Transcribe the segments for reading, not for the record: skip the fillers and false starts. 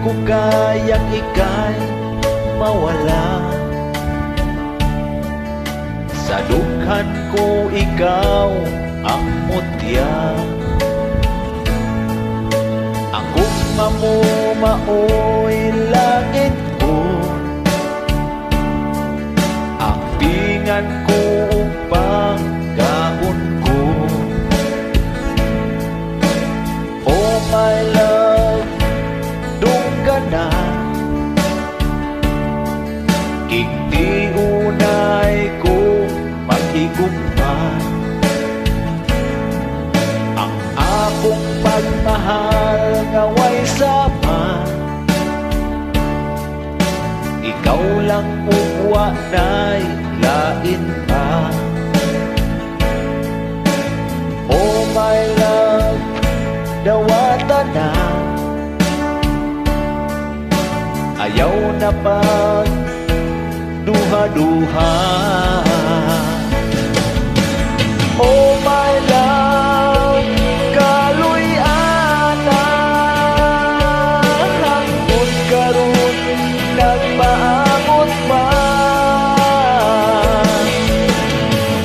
ko kayang ika'y mawala. Sa dughan ko ikaw ang mutya. Akong mamoy langit ko, ang pingan ko upang gahon ko. Oh my love, doon ka na. Kiti unay ko maghigugma. Ang akong pagmahal nga way sama, ikaw lang uwa na'y lain pa. Oh my love, dawata na. Ayaw na pag duha-duha. Oh my love, kaluy-ana. Hangtod karon nagpaabot pa.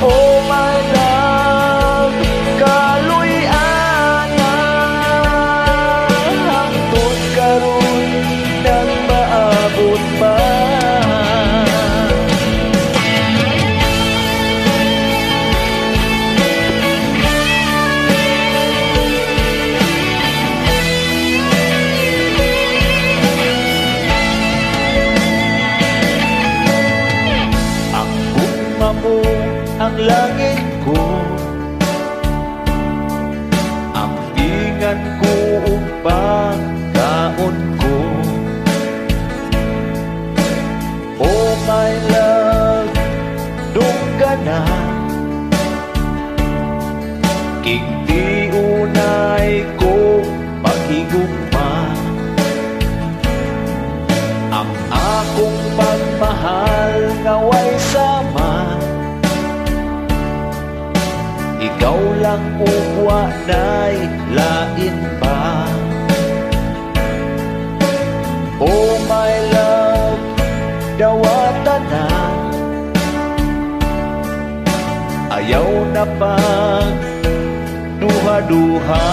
Oh my love, kaluy-ana. Hangtod karon nagpaabot pa. Ang langit ko, ang pingan ko upang kaon ko. Oh my love, doon ka na. Kiti unay ko maghigugma. Ang akong pagmahal nga way sama, ikaw lang uwa na'y lain pa. Oh my love, dawata na. Ayaw na pag duha-duha.